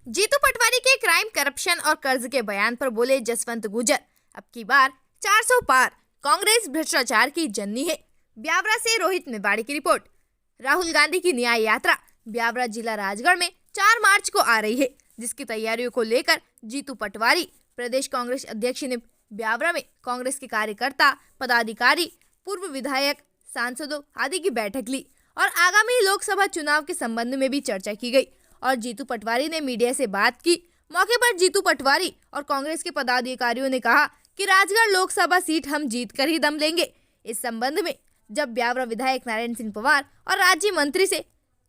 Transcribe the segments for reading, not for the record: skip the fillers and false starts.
जीतू पटवारी के crime, corruption और कर्ज के बयान पर बोले जसवंत गुर्जर, अब की बार 400 पार, कांग्रेस भ्रष्टाचार की जननी है। ब्यावरा से रोहित मेवाड़ी की रिपोर्ट। राहुल गांधी की न्याय यात्रा ब्यावरा जिला राजगढ़ में 4 मार्च को आ रही है, जिसकी तैयारियों को लेकर जीतू पटवारी प्रदेश कांग्रेस अध्यक्ष ने ब्यावरा में कांग्रेस के कार्यकर्ता, पदाधिकारी, पूर्व विधायक, सांसदों आदि की बैठक ली और आगामी लोकसभा चुनाव के संबंध में भी चर्चा की गई। और जीतू पटवारी ने मीडिया से बात की। मौके पर जीतू पटवारी और कांग्रेस के पदाधिकारियों ने कहा कि राजगढ़ लोकसभा सीट हम जीत कर ही दम लेंगे। इस संबंध में जब ब्यावरा विधायक नारायण सिंह पवार और राज्य मंत्री से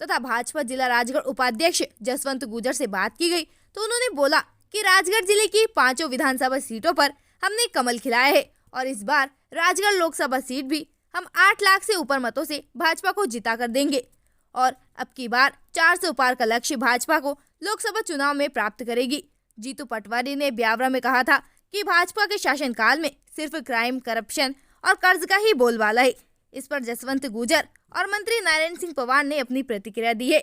तथा भाजपा जिला राजगढ़ उपाध्यक्ष जसवंत गुर्जर से बात की गई, तो उन्होंने बोला कि राजगढ़ जिले की 5 विधानसभा सीटों पर हमने कमल खिलाया है और इस बार राजगढ़ लोकसभा सीट भी हम 8 लाख से ऊपर मतों से भाजपा को जिता कर देंगे और अब की बार 400 पार का लक्ष्य भाजपा को लोकसभा चुनाव में प्राप्त करेगी। जीतू पटवारी ने ब्यावरा में कहा था कि भाजपा के शासनकाल में सिर्फ क्राइम, करप्शन और कर्ज का ही बोलबाला है। इस पर जसवंत गुर्जर और मंत्री नारायण सिंह पवार ने अपनी प्रतिक्रिया दी है।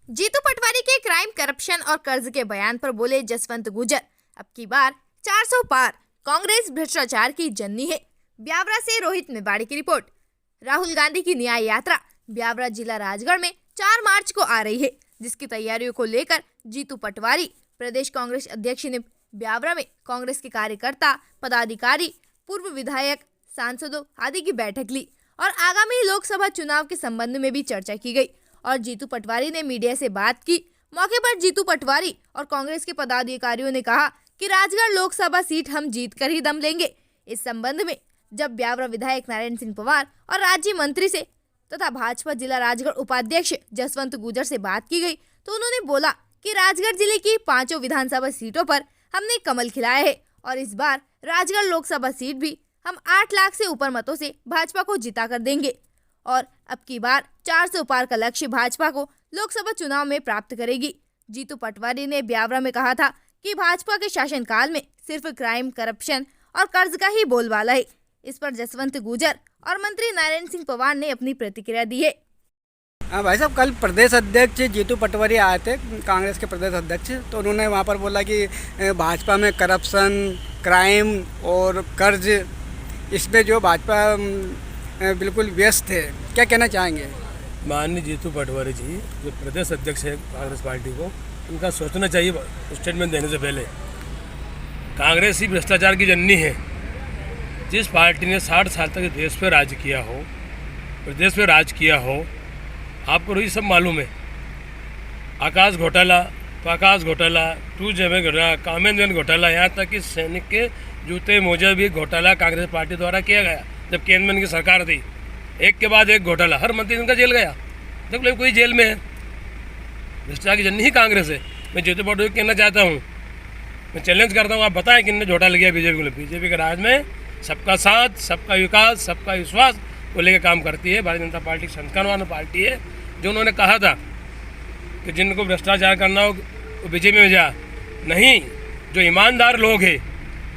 जीतू पटवारी के क्राइम, करप्शन और कर्ज के बयान पर बोले जसवंत गुर्जर, अब की बार 400 पार, कांग्रेस भ्रष्टाचार की जननी है। ब्यावरा से रोहित मेवाड़ी की रिपोर्ट। राहुल गांधी की न्याय यात्रा ब्यावरा जिला राजगढ़ में 4 मार्च को आ रही है, जिसकी तैयारियों को लेकर जीतू पटवारी प्रदेश कांग्रेस अध्यक्ष ने ब्यावरा में कांग्रेस के कार्यकर्ता, पदाधिकारी, पूर्व विधायक, सांसदों आदि की बैठक ली और आगामी लोकसभा चुनाव के संबंध में भी चर्चा की गई। और जीतू पटवारी ने मीडिया से बात की। मौके पर जीतू पटवारी और कांग्रेस के पदाधिकारियों ने कहा कि राजगढ़ लोकसभा सीट हम जीत कर ही दम लेंगे। इस संबंध में जब ब्यावरा विधायक नारायण सिंह पवार और राज्य मंत्री से तथा भाजपा जिला राजगढ़ उपाध्यक्ष जसवंत गुर्जर से बात की गई, तो उन्होंने बोला कि राजगढ़ जिले की 5 विधानसभा सीटों पर हमने कमल खिलाया है और इस बार राजगढ़ लोकसभा सीट भी हम 8 लाख से ऊपर मतों से भाजपा को जिता कर देंगे और अब की बार 400 पार का लक्ष्य भाजपा को लोकसभा चुनाव में प्राप्त करेगी। जीतू पटवारी ने ब्यावरा में कहा था कि भाजपा के शासनकाल में सिर्फ क्राइम, करप्शन और कर्ज का ही बोलबाला है। इस पर जसवंत गुर्जर और मंत्री नारायण सिंह पवार ने अपनी प्रतिक्रिया दी है। हाँ भाई साहब, कल प्रदेश अध्यक्ष जीतू पटवारी आए थे, कांग्रेस के प्रदेश अध्यक्ष, तो उन्होंने वहाँ पर बोला कि भाजपा में करप्शन, क्राइम और कर्ज, इसमें जो भाजपा बिल्कुल व्यस्त है। क्या कहना चाहेंगे? माननीय जीतू पटवारी जी जो प्रदेश अध्यक्ष है कांग्रेस पार्टी को, उनका सोचना चाहिए स्टेटमेंट देने से पहले। कांग्रेस ही भ्रष्टाचार की जननी है। जिस पार्टी ने 60 साल तक देश पे राज किया हो, प्रदेश पे राज किया हो, आपको ये सब मालूम है। आकाश घोटाला, प्रकाश घोटाला, 2JB घोटाला, कामेंद्र घोटाला, यहाँ तक कि सैनिक के जूते मोजे भी घोटाला कांग्रेस पार्टी द्वारा किया गया जब केंद्र में की सरकार थी। एक के बाद एक घोटाला, हर मंत्री उनका जेल गया, जब लोग कोई जेल में है। भ्रष्टाचार की जननी ही कांग्रेस है। मैं जीतू पटवारी को कहना चाहता हूँ, मैं चैलेंज करता हूँ, आप बताएं किन्ने घोटाला किया बीजेपी को। बीजेपी के राज में सबका साथ, सबका विकास, सबका विश्वास को लेकर काम करती है। भारतीय जनता पार्टी संस्कारवान पार्टी है। जो उन्होंने कहा था कि जिनको भ्रष्टाचार करना हो वो बीजेपी में जा, नहीं, जो ईमानदार लोग हैं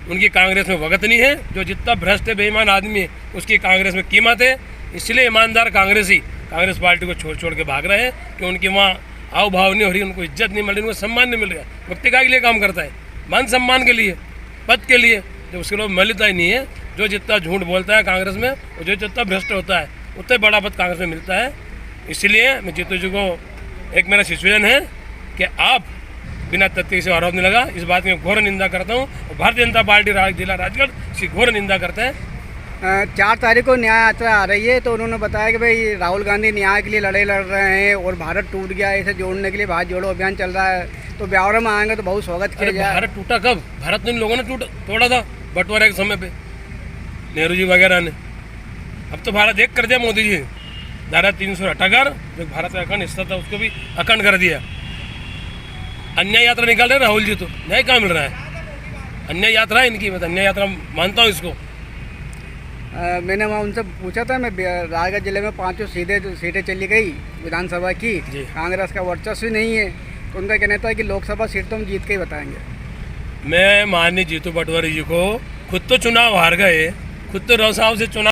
उनकी कांग्रेस में वक्त नहीं है। जो जितना भ्रष्ट है, बेईमान आदमी है, उसकी कांग्रेस में कीमत है। इसलिए ईमानदार कांग्रेसी कांग्रेस पार्टी को छोड़ छोड़ के भाग रहे हैं कि उनकी वहाँ आव भाव नहीं हो रही, उनको इज्जत नहीं मिल रही, उनको सम्मान नहीं मिल रहा। व्यक्ति के लिए काम करता है, मान सम्मान के लिए, पद के लिए, जो उसके लोग मिलता ही नहीं है। जो जितना झूठ बोलता है कांग्रेस में, और जो जितना भ्रष्ट होता है, उतना बड़ा पद कांग्रेस में मिलता है। इसलिए मैं जीतू जी को एक मेरा सिचुएशन है कि आप बिना तथ्य से आरोप नहीं लगा, इस बात में घोर निंदा करता हूँ। और भारतीय जनता पार्टी जिला राजगढ़ इसकी घोर निंदा करता है। 4 तारीख को न्याय यात्रा आ रही है, तो उन्होंने बताया कि भाई राहुल गांधी न्याय के लिए लड़ाई लड़ रहे हैं और भारत टूट गया है, इसे जोड़ने के लिए भारत जोड़ो अभियान चल रहा है। तो ब्यावरा में आएंगे तो बहुत स्वागत किया जाए। भारत टूटा कब? भारत इन लोगों ने तोड़ा था बंटवारे के समय पे, नेहरू जी वगैरह ने। अब तो भारत एक कर दिया मोदी जी, धारा 300 हटाकर जो भारत का अखंड हिस्सा था उसको भी अखंड कर दिया। अन्याय यात्रा निकाल रहे राहुल जी, तो न्याय कहाँ मिल रहा है? अन्याय यात्रा है इनकी, मैं अन्याय यात्रा मानता हूँ इसको। मैंने वहाँ उनसे पूछा था, मैं राजगढ़ जिले में 5 सीटें चली गई विधानसभा की, कांग्रेस का वर्चस्व नहीं है, तो उनका कहना था कि लोकसभा सीट तो हम जीत के ही बताएंगे। मैं माननीय जीतू पटवारी जी को, खुद तो चुनाव हार गए, खुद तो रसाव से चुनाव